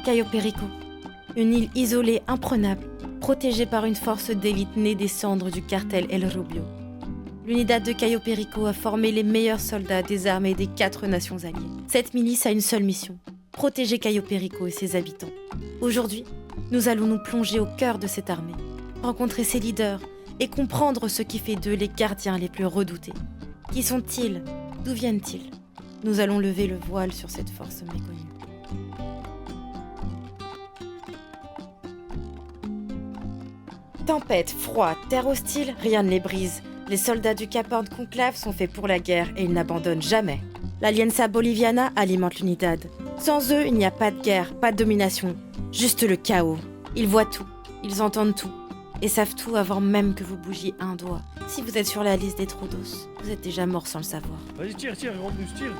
Cayo Perico, une île isolée, imprenable, protégée par une force d'élite née des cendres du cartel El Rubio. L'Unidad de Cayo Perico a formé les meilleurs soldats des armées des 4 nations alliées. Cette milice a une seule mission, protéger Cayo Perico et ses habitants. Aujourd'hui, nous allons nous plonger au cœur de cette armée, rencontrer ses leaders et comprendre ce qui fait d'eux les gardiens les plus redoutés. Qui sont-ils? D'où viennent-ils? Nous allons lever le voile sur cette force méconnue. Tempête, froid, terre hostile, rien ne les brise. Les soldats du Caporne Conclave sont faits pour la guerre et ils n'abandonnent jamais. L'Alianza Boliviana alimente l'Unidad. Sans eux, il n'y a pas de guerre, pas de domination, juste le chaos. Ils voient tout, ils entendent tout, et savent tout avant même que vous bougiez un doigt. Si vous êtes sur la liste des Trodos, vous êtes déjà mort sans le savoir. Vas-y, tire, rentre-nous, tire.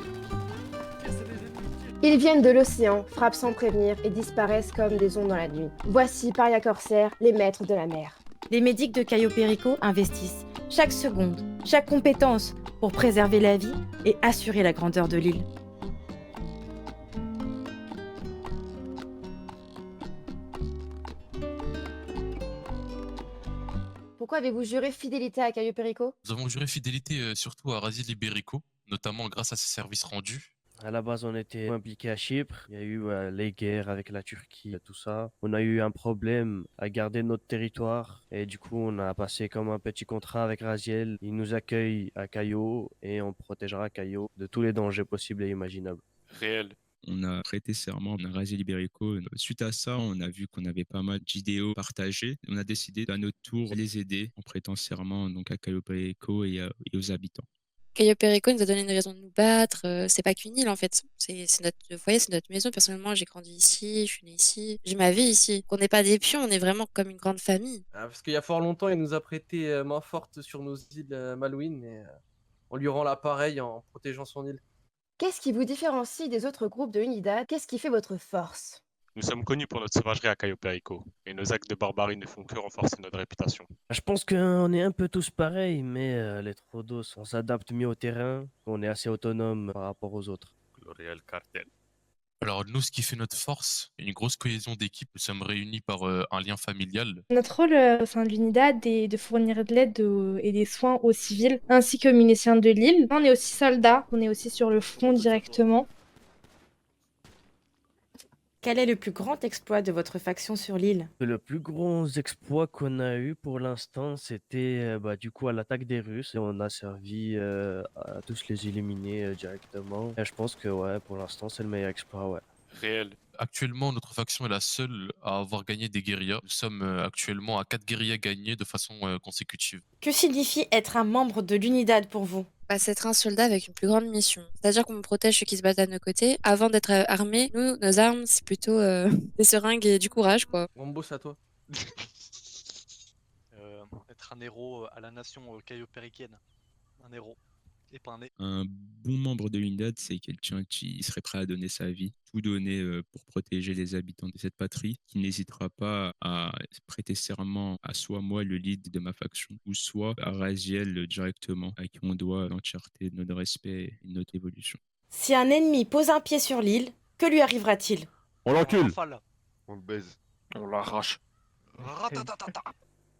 Ils viennent de l'océan, frappent sans prévenir et disparaissent comme des ondes dans la nuit. Voici Paria Corsair, les maîtres de la mer. Les médics de Cayo Perico investissent chaque seconde, chaque compétence pour préserver la vie et assurer la grandeur de l'île. Pourquoi avez-vous juré fidélité à Cayo Perico? Nous avons juré fidélité surtout à Razil Iberico, notamment grâce à ses services rendus. À la base, on était impliqués à Chypre. Il y a eu les guerres avec la Turquie, tout ça. On a eu un problème à garder notre territoire. Et du coup, on a passé comme un petit contrat avec Raziel. Il nous accueille à Cayo et on protégera Cayo de tous les dangers possibles et imaginables. Réel. On a prêté serment, on a rasé Liberico. Suite à ça, on a vu qu'on avait pas mal d'idéaux partagés. On a décidé à notre tour de les aider en prêtant serment donc à Cayo Perico et aux habitants. Cayo Perico nous a donné une raison de nous battre. C'est pas qu'une île en fait. C'est notre foyer, c'est notre maison. Personnellement, j'ai grandi ici, je suis née ici, j'ai ma vie ici. On n'est pas des pions, on est vraiment comme une grande famille. Parce qu'il y a fort longtemps, il nous a prêté main forte sur nos îles Malouines et on lui rend l'appareil en protégeant son île. Qu'est-ce qui vous différencie des autres groupes de Unidad? Qu'est-ce qui fait votre force? Nous sommes connus pour notre sauvagerie à Cayo Perico, et nos actes de barbarie ne font que renforcer notre réputation. Je pense qu'on est un peu tous pareils, mais les Trodos, on s'adapte mieux au terrain. On est assez autonome par rapport aux autres. Le réel cartel. Alors nous, ce qui fait notre force, une grosse cohésion d'équipe, nous sommes réunis par un lien familial. Notre rôle au sein de l'Unidad est de fournir de l'aide et des soins aux civils, ainsi qu'aux miliciens de l'île. On est aussi soldats, on est aussi sur le front directement. Quel est le plus grand exploit de votre faction sur l'île? Le plus gros exploit qu'on a eu pour l'instant, c'était du coup à l'attaque des Russes. Et on a servi à tous les éliminer directement. Et je pense que ouais, pour l'instant, c'est le meilleur exploit, ouais. Réel. Actuellement, notre faction est la seule à avoir gagné des guérillas. Nous sommes actuellement à 4 guérillas gagnées de façon consécutive. Que signifie être un membre de l'Unidad pour vous? C'est être un soldat avec une plus grande mission. C'est-à-dire qu'on protège ceux qui se battent à nos côtés. Avant d'être armés, nous, nos armes, c'est plutôt des seringues et du courage, quoi. Rambo, c'est à toi. Être un héros à la nation cayo-périquienne. Un héros. Et pas un nez. Un bon membre de l'Unidad, c'est quelqu'un qui serait prêt à donner sa vie, tout donner pour protéger les habitants de cette patrie, qui n'hésitera pas à prêter serment à soit moi, le lead de ma faction, ou soit à Raziel directement, à qui on doit l'entièreté de notre respect et de notre évolution. Si un ennemi pose un pied sur l'île, que lui arrivera-t-il? On l'encule. On le baise. On l'arrache.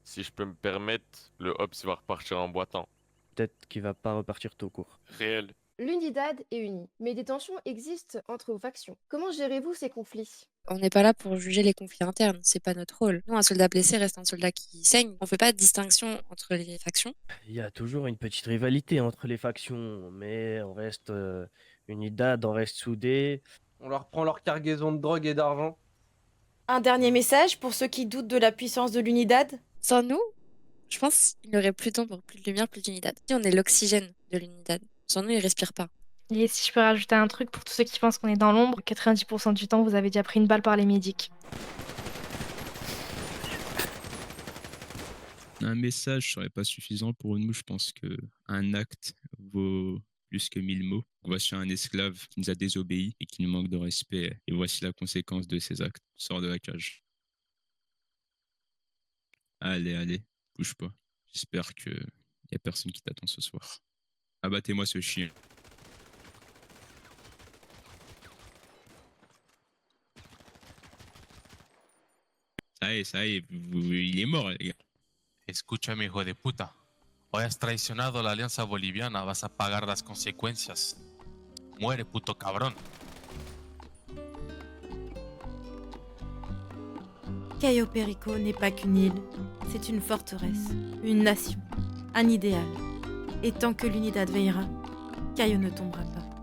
Si je peux me permettre, le Hobbs va repartir en boitant. Peut-être qu'il va pas repartir tout court. Réel. L'Unidad est unie, mais des tensions existent entre vos factions. Comment gérez-vous ces conflits? On n'est pas là pour juger les conflits internes, c'est pas notre rôle. Nous, un soldat blessé reste un soldat qui saigne. On fait pas de distinction entre les factions. Il y a toujours une petite rivalité entre les factions, mais on reste Unidad, on reste soudés. On leur prend leur cargaison de drogue et d'argent. Un dernier message pour ceux qui doutent de la puissance de l'Unidad? Sans nous, je pense qu'il n'y aurait plus d'ombre, plus de lumière, plus d'Unidad. Si on est l'oxygène de l'Unidad, sans nous, ils respirent pas. Et si je peux rajouter un truc pour tous ceux qui pensent qu'on est dans l'ombre, 90% du temps, vous avez déjà pris une balle par les médics. Un message serait pas suffisant pour nous. Je pense qu'un acte vaut plus que 1000 mots. Voici un esclave qui nous a désobéi et qui nous manque de respect. Et voici la conséquence de ces actes. Sors de la cage. Allez, bouge pas. J'espère qu'il y a personne qui t'attend ce soir. Abattez-moi ce chien. ça y est, il est mort, les gars. Escúchame, hijo de puta. Hoy has traicionado la alianza boliviana, vas a pagar las consecuencias. Muere, puto cabrón. Cayo Perico n'est pas qu'une île, c'est une forteresse, une nation, un idéal. Et tant que l'Unidad veillera, Cayo ne tombera pas.